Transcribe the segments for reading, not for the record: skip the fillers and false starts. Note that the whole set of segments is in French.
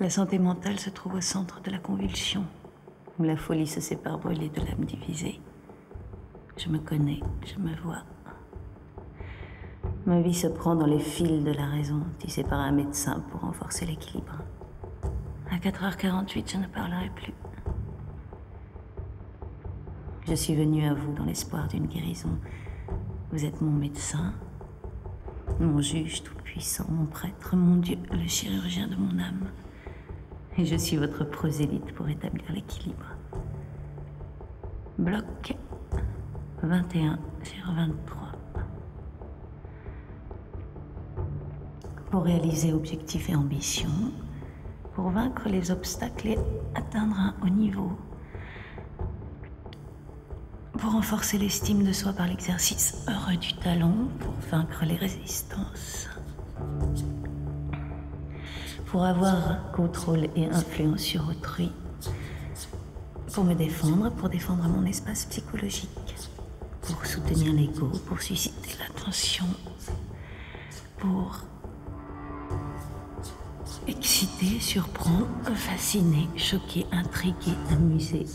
La santé mentale se trouve au centre de la convulsion, où la folie se sépare brûlée de l'âme divisée. Je me connais, je me vois. Ma vie se prend dans les fils de la raison, tissée par un médecin pour renforcer l'équilibre. À 4h48, je ne parlerai plus. Je suis venue à vous dans l'espoir d'une guérison. Vous êtes mon médecin, mon juge tout-puissant, mon prêtre, mon Dieu, le chirurgien de mon âme. Et je suis votre prosélyte pour établir l'équilibre. Bloc 21/23. Pour réaliser objectifs et ambitions, pour vaincre les obstacles et atteindre un haut niveau, pour renforcer l'estime de soi par l'exercice heureux du talent, pour vaincre les résistances, pour avoir contrôle et influence sur autrui, pour me défendre, pour défendre mon espace psychologique, pour soutenir l'ego, pour susciter l'attention, pour exciter, surprendre, fasciner, choquer, intriguer, amuser,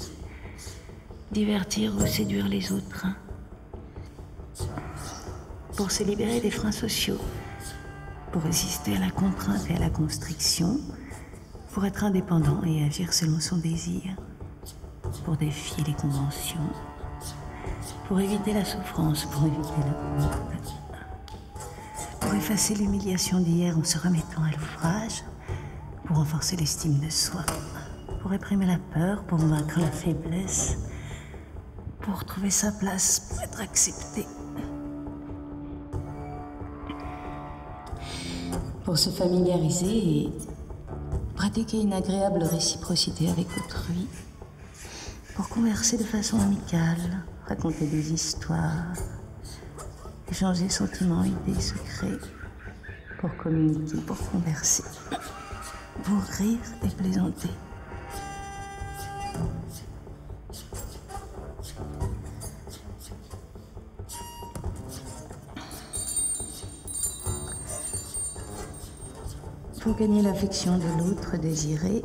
divertir ou séduire les autres, pour se libérer des freins sociaux, pour résister à la contrainte et à la constriction, pour être indépendant et agir selon son désir, pour défier les conventions, pour éviter la souffrance, pour éviter la honte, pour effacer l'humiliation d'hier en se remettant à l'ouvrage, pour renforcer l'estime de soi, pour réprimer la peur, pour vaincre la faiblesse, pour trouver sa place, pour être accepté, pour se familiariser et pratiquer une agréable réciprocité avec autrui, pour converser de façon amicale, raconter des histoires, échanger sentiments, idées, secrets, pour communiquer, pour converser, pour rire et plaisanter. Pour gagner l'affection de l'autre désiré,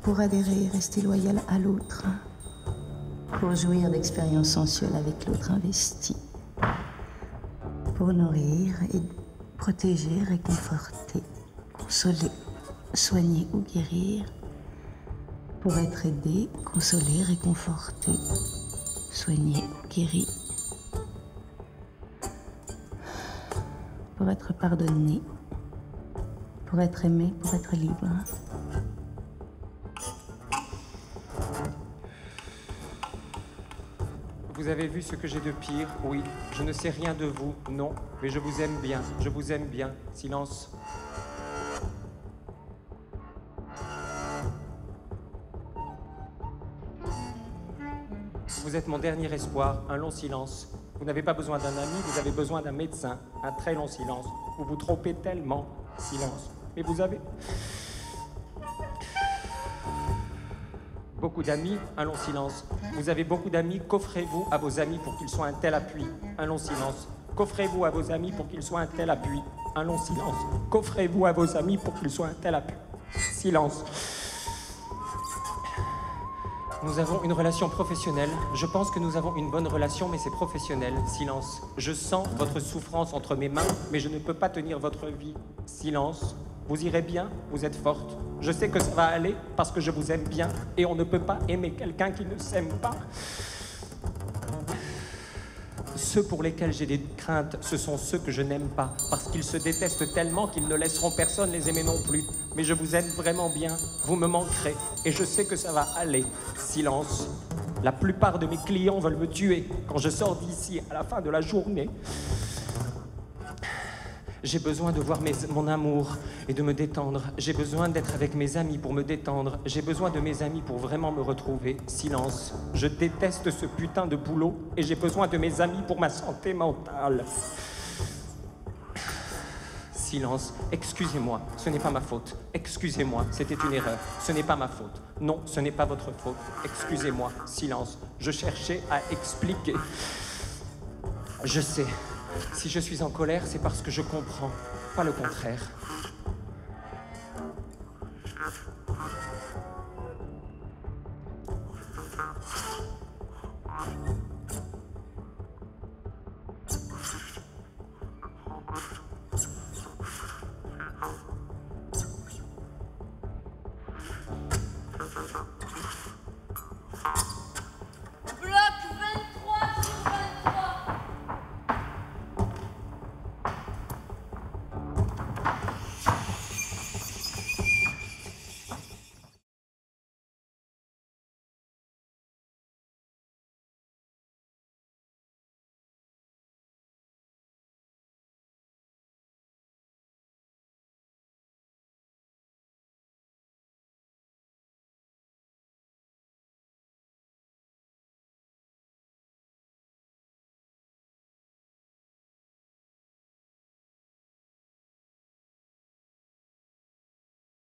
pour adhérer et rester loyal à l'autre, pour jouir d'expériences sensuelles avec l'autre investi, pour nourrir et protéger, réconforter, consoler, soigner ou guérir, pour être aidé, consoler, réconforter, soigner ou guérir, pour être pardonné, pour être aimé, pour être libre. Vous avez vu ce que j'ai de pire? Oui. Je ne sais rien de vous, non. Mais je vous aime bien, je vous aime bien. Silence. Vous êtes mon dernier espoir, un long silence. Vous n'avez pas besoin d'un ami, vous avez besoin d'un médecin. Un très long silence. Vous vous trompez tellement. Silence. Mais vous avez beaucoup d'amis, un long silence. Vous avez beaucoup d'amis, qu'offrez-vous à vos amis pour qu'ils soient un tel appui? Un long silence. Qu'offrez-vous à vos amis pour qu'ils soient un tel appui? Un long silence. Qu'offrez-vous à vos amis pour qu'ils soient un tel appui? Silence. Nous avons une relation professionnelle. Je pense que nous avons une bonne relation, mais c'est professionnel. Silence. Je sens votre souffrance entre mes mains, mais je ne peux pas tenir votre vie. Silence. Vous irez bien, vous êtes forte. Je sais que ça va aller parce que je vous aime bien et on ne peut pas aimer quelqu'un qui ne s'aime pas. Ceux pour lesquels j'ai des craintes, ce sont ceux que je n'aime pas parce qu'ils se détestent tellement qu'ils ne laisseront personne les aimer non plus. Mais je vous aime vraiment bien, vous me manquerez et je sais que ça va aller. Silence. La plupart de mes clients veulent me tuer quand je sors d'ici à la fin de la journée. J'ai besoin de voir mon amour et de me détendre. J'ai besoin d'être avec mes amis pour me détendre. J'ai besoin de mes amis pour vraiment me retrouver. Silence. Je déteste ce putain de boulot et j'ai besoin de mes amis pour ma santé mentale. Silence. Excusez-moi, ce n'est pas ma faute. Excusez-moi, c'était une erreur. Ce n'est pas ma faute. Non, ce n'est pas votre faute. Excusez-moi. Silence. Je cherchais à expliquer. Je sais. Si je suis en colère, c'est parce que je comprends, pas le contraire.